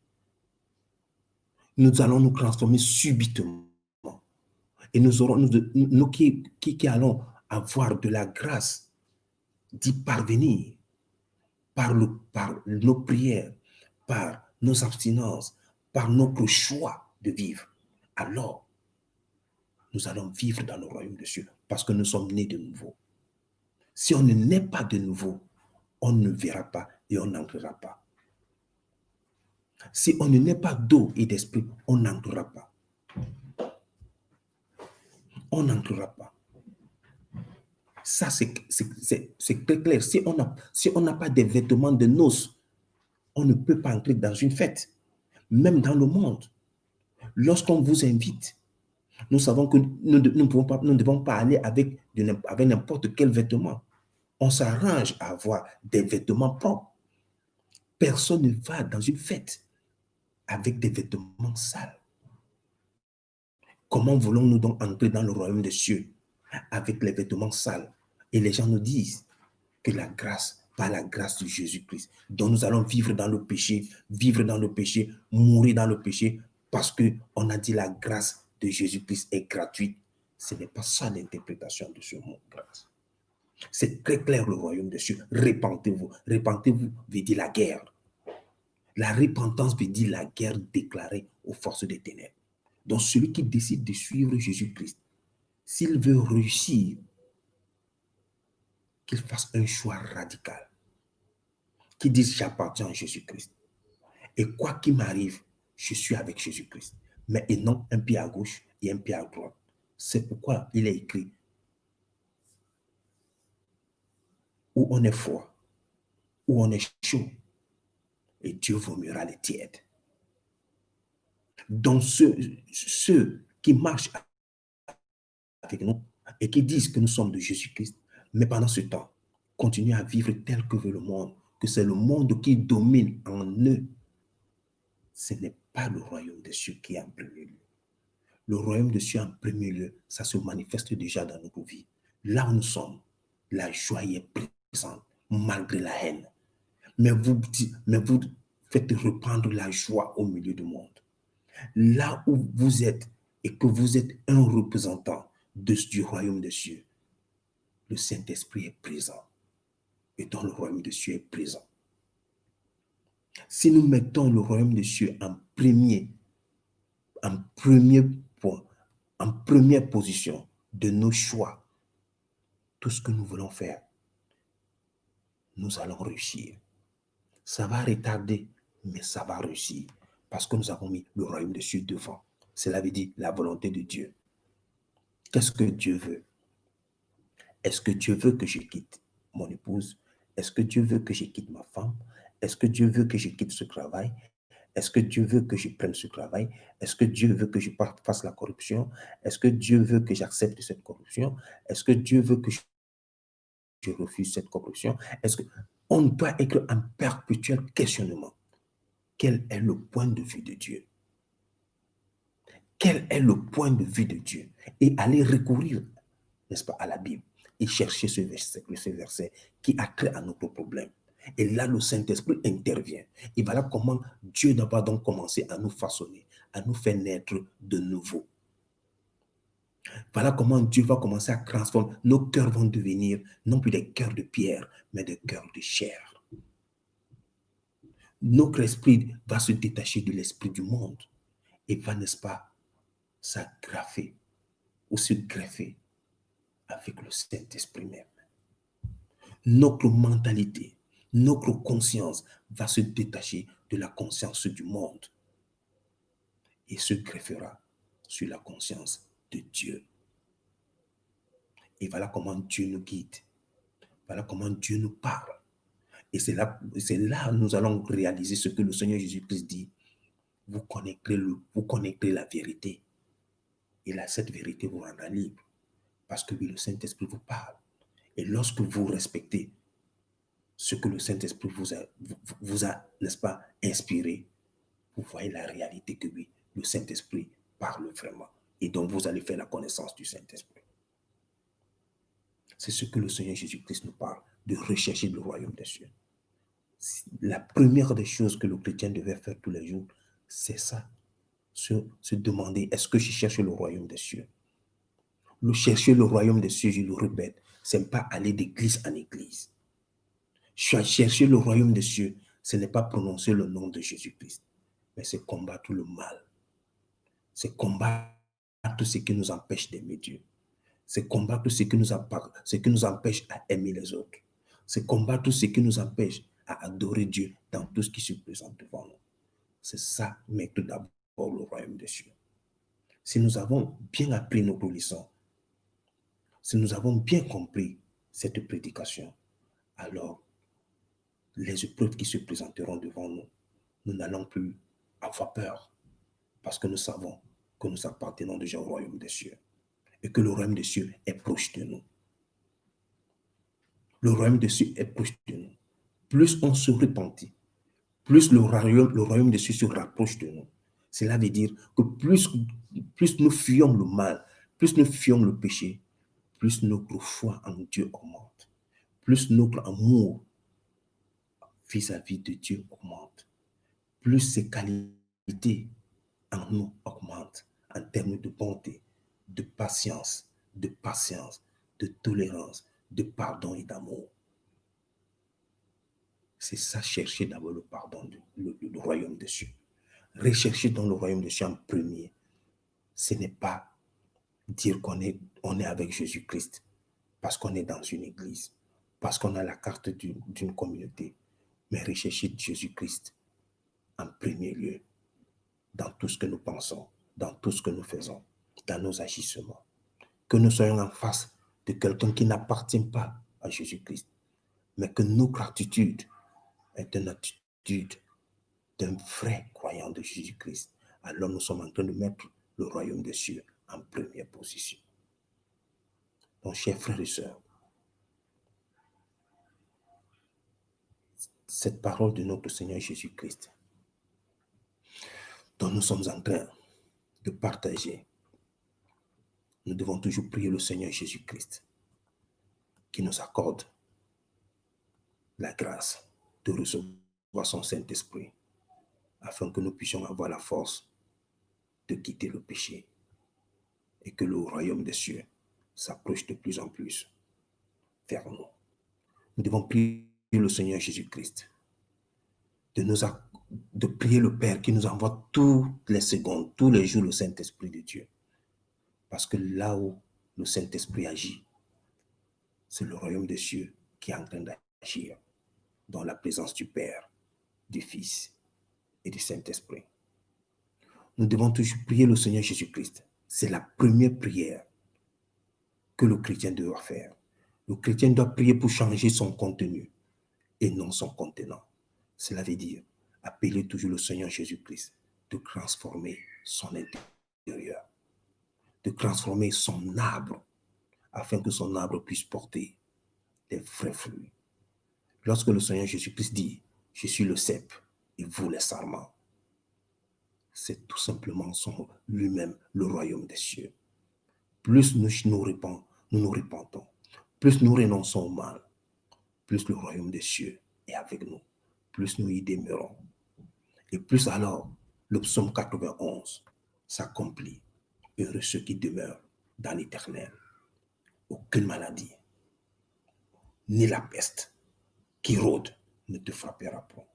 Nous allons nous transformer subitement. Et nous aurons, nous qui allons avoir de la grâce d'y parvenir par nos prières, par nos abstinences, par notre choix de vivre. Alors, nous allons vivre dans le royaume des cieux parce que nous sommes nés de nouveau. Si on ne naît pas de nouveau, on ne verra pas et on n'entrera pas. Si on ne naît pas d'eau et d'esprit, on n'entrera pas. On n'entrera pas. Ça, c'est très clair. Si on n'a pas des vêtements de noces, on ne peut pas entrer dans une fête. Même dans le monde, lorsqu'on vous invite, nous savons que nous ne devons pas aller avec n'importe quel vêtement. On s'arrange à avoir des vêtements propres. Personne ne va dans une fête avec des vêtements sales. Comment voulons-nous donc entrer dans le royaume des cieux avec les vêtements sales? Et les gens nous disent que la grâce, par la grâce de Jésus-Christ, dont nous allons vivre dans le péché, mourir dans le péché, parce qu'on a dit la grâce de Jésus-Christ est gratuite. Ce n'est pas ça l'interprétation de ce mot grâce. C'est très clair le royaume des cieux. Repentez-vous. Repentez-vous veut dire la guerre. La repentance veut dire la guerre déclarée aux forces des ténèbres. Donc celui qui décide de suivre Jésus-Christ, s'il veut réussir, qu'il fasse un choix radical, qu'il dise j'appartiens à Jésus-Christ. Et quoi qu'il m'arrive, je suis avec Jésus-Christ. Mais et non un pied à gauche et un pied à droite. C'est pourquoi il est écrit où on est froid, où on est chaud, et Dieu vomira les tièdes. Donc ceux qui marchent avec nous et qui disent que nous sommes de Jésus-Christ, mais pendant ce temps, continuent à vivre tel que veut le monde, que c'est le monde qui domine en eux. Ce n'est pas le royaume des cieux qui est en premier lieu. Le royaume des cieux en premier lieu, ça se manifeste déjà dans nos vies. Là où nous sommes, la joie y est présente, malgré la haine. Mais vous faites reprendre la joie au milieu du monde. Là où vous êtes et que vous êtes un représentant du royaume des cieux, le Saint-Esprit est présent. Et dans le royaume des cieux est présent. Si nous mettons le royaume des cieux en premier point, en première position de nos choix, tout ce que nous voulons faire, nous allons réussir. Ça va retarder, mais ça va réussir parce que nous avons mis le royaume des cieux devant. Cela veut dire la volonté de Dieu. Qu'est-ce que Dieu veut? Est-ce que Dieu veut que je quitte mon épouse? Est-ce que Dieu veut que je quitte ma femme? Est-ce que Dieu veut que je quitte ce travail? Est-ce que Dieu veut que je prenne ce travail? Est-ce que Dieu veut que je fasse la corruption? Est-ce que Dieu veut que j'accepte cette corruption? Est-ce que Dieu veut que je refuse cette corruption? Est-ce que on doit être en perpétuel questionnement? Quel est le point de vue de Dieu? Quel est le point de vue de Dieu? Et aller recourir, n'est-ce pas, à la Bible et chercher ce verset qui a trait à notre problème. Et là, le Saint-Esprit intervient. Et voilà comment Dieu va donc commencer à nous façonner, à nous faire naître de nouveau. Voilà comment Dieu va commencer à transformer. Nos cœurs vont devenir non plus des cœurs de pierre, mais des cœurs de chair. Notre esprit va se détacher de l'esprit du monde et va, n'est-ce pas, s'agrafer ou se greffer avec le Saint-Esprit même. Notre mentalité, notre conscience va se détacher de la conscience du monde et se greffera sur la conscience de Dieu. Et voilà comment Dieu nous guide. Voilà comment Dieu nous parle. Et c'est là que nous allons réaliser ce que le Seigneur Jésus-Christ dit. Vous connaîtrez la vérité. Et là, cette vérité vous rendra libre. Parce que oui, le Saint-Esprit vous parle. Et lorsque vous respectez ce que le Saint-Esprit vous a, n'est-ce pas, inspiré, vous voyez la réalité que oui, le Saint-Esprit parle vraiment. Et donc, vous allez faire la connaissance du Saint-Esprit. C'est ce que le Seigneur Jésus-Christ nous parle, de rechercher le royaume des cieux. La première des choses que le chrétien devait faire tous les jours, c'est ça. Se demander, est-ce que je cherche le royaume des cieux? Le chercher le royaume des cieux, je le répète, ce n'est pas aller d'église en église. Chercher le royaume des cieux, ce n'est pas prononcer le nom de Jésus-Christ, mais c'est combattre le mal. C'est combattre ce qui nous empêche d'aimer Dieu. C'est combattre ce qui nous empêche à aimer les autres. C'est combattre ce qui nous empêche à adorer Dieu dans tout ce qui se présente devant nous. C'est ça, mettre d'abord le royaume des cieux. Si nous avons bien appris notre leçon, si nous avons bien compris cette prédication, alors les épreuves qui se présenteront devant nous, nous n'allons plus avoir peur parce que nous savons que nous appartenons déjà au royaume des cieux et que le royaume des cieux est proche de nous. Le royaume des cieux est proche de nous. Plus on se repentit, plus le royaume des cieux se rapproche de nous. Cela veut dire que plus nous fuyons le mal, plus nous fuyons le péché, plus notre foi en Dieu augmente, plus notre amour vis-à-vis de Dieu augmente, plus ses qualités en nous augmentent en termes de bonté, de patience, de tolérance, de pardon et d'amour. C'est ça, chercher d'abord le pardon, le royaume des cieux. Rechercher dans le royaume des cieux en premier, ce n'est pas dire on est avec Jésus-Christ parce qu'on est dans une église, parce qu'on a la carte d'une communauté, mais rechercher Jésus-Christ en premier lieu dans tout ce que nous pensons, dans tout ce que nous faisons, dans nos agissements. Que nous soyons en face de quelqu'un qui n'appartient pas à Jésus-Christ, mais que notre attitude est une attitude d'un vrai croyant de Jésus-Christ. Alors nous sommes en train de mettre le royaume des cieux en première position. Donc, chers frères et sœurs, cette parole de notre Seigneur Jésus-Christ, dont nous sommes en train de partager, nous devons toujours prier le Seigneur Jésus-Christ qui nous accorde la grâce de recevoir son Saint-Esprit afin que nous puissions avoir la force de quitter le péché et que le royaume des cieux s'approche de plus en plus vers nous. Nous devons prier le Seigneur Jésus-Christ de prier le Père qui nous envoie toutes les secondes, tous les jours le Saint-Esprit de Dieu. Parce que là où le Saint-Esprit agit, c'est le royaume des cieux qui est en train d'agir dans la présence du Père, du Fils et du Saint-Esprit. Nous devons toujours prier le Seigneur Jésus-Christ. C'est la première prière que le chrétien doit faire. Le chrétien doit prier pour changer son contenu et non son contenant. Cela veut dire appeler toujours le Seigneur Jésus-Christ de transformer son intérieur, de transformer son arbre afin que son arbre puisse porter des vrais fruits. Lorsque le Seigneur Jésus-Christ dit « Je suis le cep et vous les sarments », c'est tout simplement lui-même le royaume des cieux. Plus nous nous repentons, plus nous renonçons au mal, plus le royaume des cieux est avec nous, plus nous y demeurons. Et plus alors, le psaume 91 s'accomplit. Heureux ceux qui demeurent dans l'éternel. Aucune maladie, ni la peste qui rôde ne te frappera pas,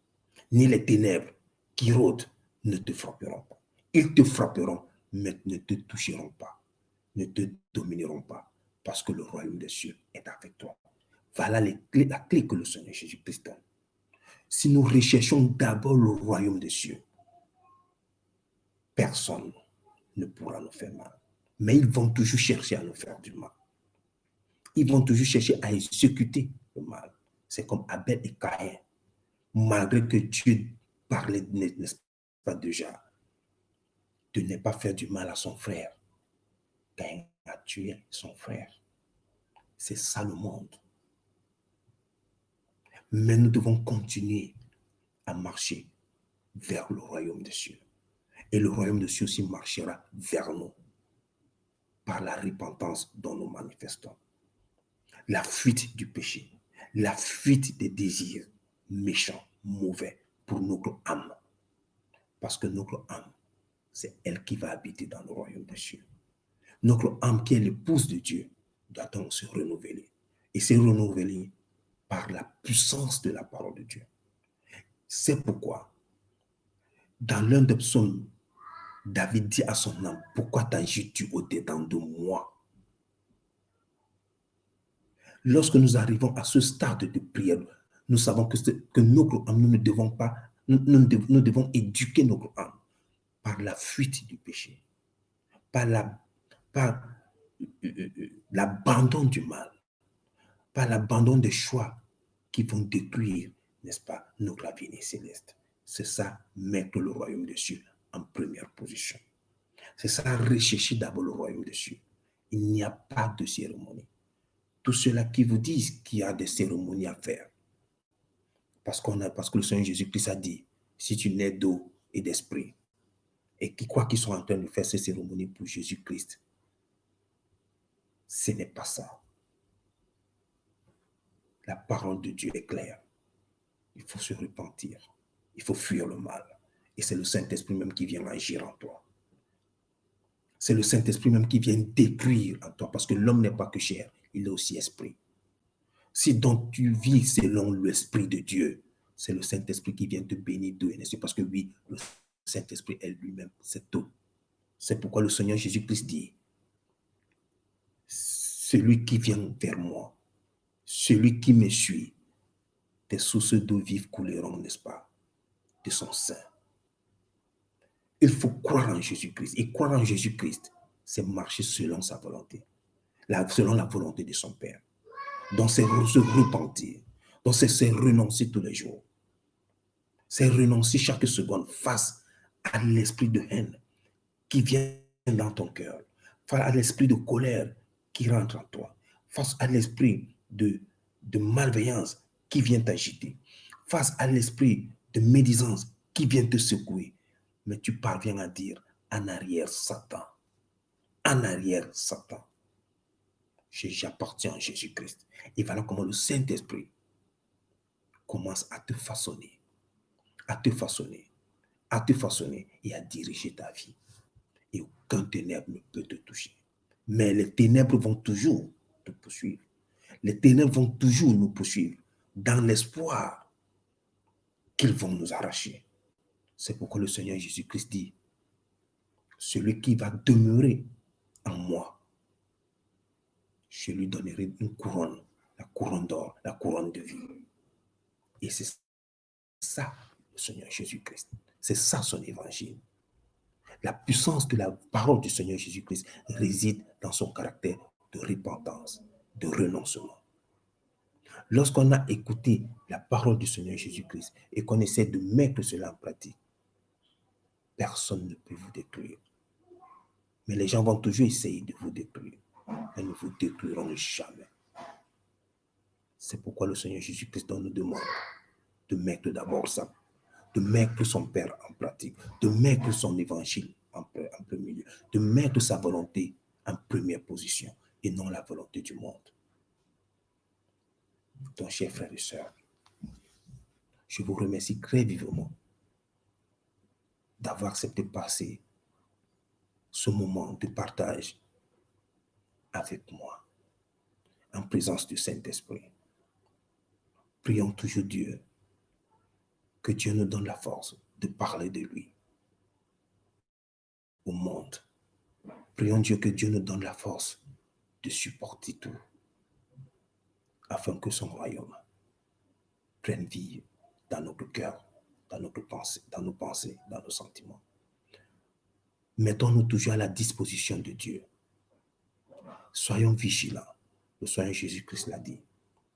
ni les ténèbres qui rôdent ne te frapperont pas. Ils te frapperont, mais ne te toucheront pas, ne te domineront pas, parce que le royaume des cieux est avec toi. Voilà la clé que le Seigneur Jésus-Christ donne. Si nous recherchons d'abord le royaume des cieux, personne ne pourra nous faire mal. Mais ils vont toujours chercher à nous faire du mal. Ils vont toujours chercher à exécuter le mal. C'est comme Abel et Caïn. Malgré que Dieu parlait, n'est-ce pas déjà, de ne pas faire du mal à son frère, Caïn a tué son frère. C'est ça le monde. Mais nous devons continuer à marcher vers le royaume des cieux. Et le royaume des cieux aussi marchera vers nous par la repentance dont nous manifestons. La fuite du péché, la fuite des désirs méchants, mauvais pour notre âme. Parce que notre âme, c'est elle qui va habiter dans le royaume des cieux. Notre âme qui est l'épouse de Dieu doit donc se renouveler. Et se renouveler par la puissance de la parole de Dieu. C'est pourquoi, dans l'un des psaumes, David dit à son âme, « Pourquoi t'agis-tu au-dedans de moi ?» Lorsque nous arrivons à ce stade de prière, nous savons que notre âme, nous devons éduquer notre âme par la fuite du péché, par l'abandon du mal, par l'abandon des choix qui vont détruire, n'est-ce pas, notre avenir céleste. C'est ça, mettre le royaume des cieux en première position. C'est ça, rechercher d'abord le royaume des cieux. Il n'y a pas de cérémonie. Tous ceux-là qui vous disent qu'il y a des cérémonies à faire, parce que le Seigneur Jésus-Christ a dit, si tu nais d'eau et d'esprit, et qui croient qu'ils sont en train de faire ces cérémonies pour Jésus-Christ, ce n'est pas ça. La parole de Dieu est claire. Il faut se repentir. Il faut fuir le mal. Et c'est le Saint-Esprit même qui vient agir en toi. C'est le Saint-Esprit même qui vient détruire en toi, parce que l'homme n'est pas que chair, il est aussi esprit. Si donc tu vis selon l'Esprit de Dieu, c'est le Saint-Esprit qui vient te bénir d'eau et d'esprit, parce que oui, le Saint-Esprit est lui-même cette eau. C'est pourquoi le Seigneur Jésus-Christ dit, celui qui vient vers moi, celui qui me suit, des sources d'eau vive couleront, n'est-ce pas, de son sein. Il faut croire en Jésus-Christ. Et croire en Jésus-Christ, c'est marcher selon sa volonté, selon la volonté de son Père. Donc c'est se repentir, donc c'est se renoncer tous les jours. C'est renoncer chaque seconde face à l'esprit de haine qui vient dans ton cœur, face à l'esprit de colère qui rentre en toi, face à l'esprit de malveillance qui vient t'agiter, face à l'esprit de médisance qui vient te secouer. Mais tu parviens à dire, en arrière Satan, en arrière Satan. J'appartiens à Jésus-Christ. Et voilà comment le Saint-Esprit commence à te façonner, à te façonner, à te façonner et à diriger ta vie. Et aucun ténèbre ne peut te toucher. Mais les ténèbres vont toujours te poursuivre. Les ténèbres vont toujours nous poursuivre dans l'espoir qu'ils vont nous arracher. C'est pourquoi le Seigneur Jésus-Christ dit, celui qui va demeurer en moi, je lui donnerai une couronne, la couronne d'or, la couronne de vie. Et c'est ça, le Seigneur Jésus-Christ. C'est ça son évangile. La puissance de la parole du Seigneur Jésus-Christ réside dans son caractère de repentance, de renoncement. Lorsqu'on a écouté la parole du Seigneur Jésus-Christ et qu'on essaie de mettre cela en pratique, personne ne peut vous détruire. Mais les gens vont toujours essayer de vous détruire. Ils ne vous détruiront jamais. C'est pourquoi le Seigneur Jésus-Christ nous demande de mettre d'abord ça, de mettre son Père en pratique, de mettre son évangile en premier lieu, de mettre sa volonté en première position et non la volonté du monde. Donc, chers frères et sœurs, je vous remercie très vivement d'avoir accepté de passer ce moment de partage avec moi, en présence du Saint-Esprit. Prions toujours Dieu, que Dieu nous donne la force de parler de lui au monde. Prions Dieu que Dieu nous donne la force de supporter tout, afin que son royaume prenne vie dans notre cœur, dans notre pensée, dans nos pensées, dans nos sentiments. Mettons-nous toujours à la disposition de Dieu. Soyons vigilants. Le Seigneur Jésus-Christ l'a dit.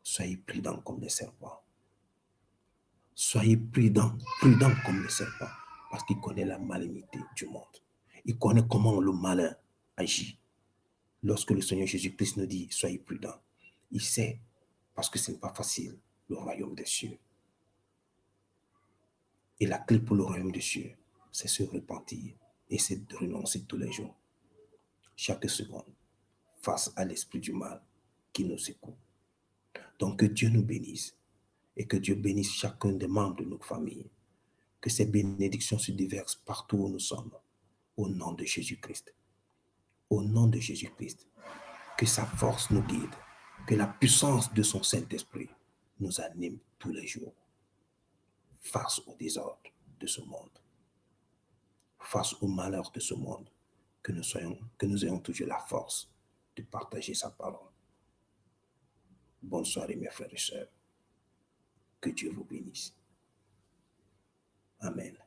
Soyez prudents comme les serpents. Soyez prudents comme les serpents, parce qu'il connaît la malignité du monde. Il connaît comment le malin agit. Lorsque le Seigneur Jésus-Christ nous dit « Soyez prudents », il sait, parce que ce n'est pas facile, le royaume des cieux. Et la clé pour le royaume des cieux, c'est se repentir et c'est de renoncer tous les jours, chaque seconde, face à l'esprit du mal qui nous secoue. Donc que Dieu nous bénisse et que Dieu bénisse chacun des membres de notre famille. Que ces bénédictions se déversent partout où nous sommes, au nom de Jésus-Christ. Au nom de Jésus-Christ, que sa force nous guide, que la puissance de son Saint-Esprit nous anime tous les jours, face au désordre de ce monde, face au malheur de ce monde, que nous ayons toujours la force de partager sa parole. Bonne soirée, mes frères et sœurs. Que Dieu vous bénisse. Amen.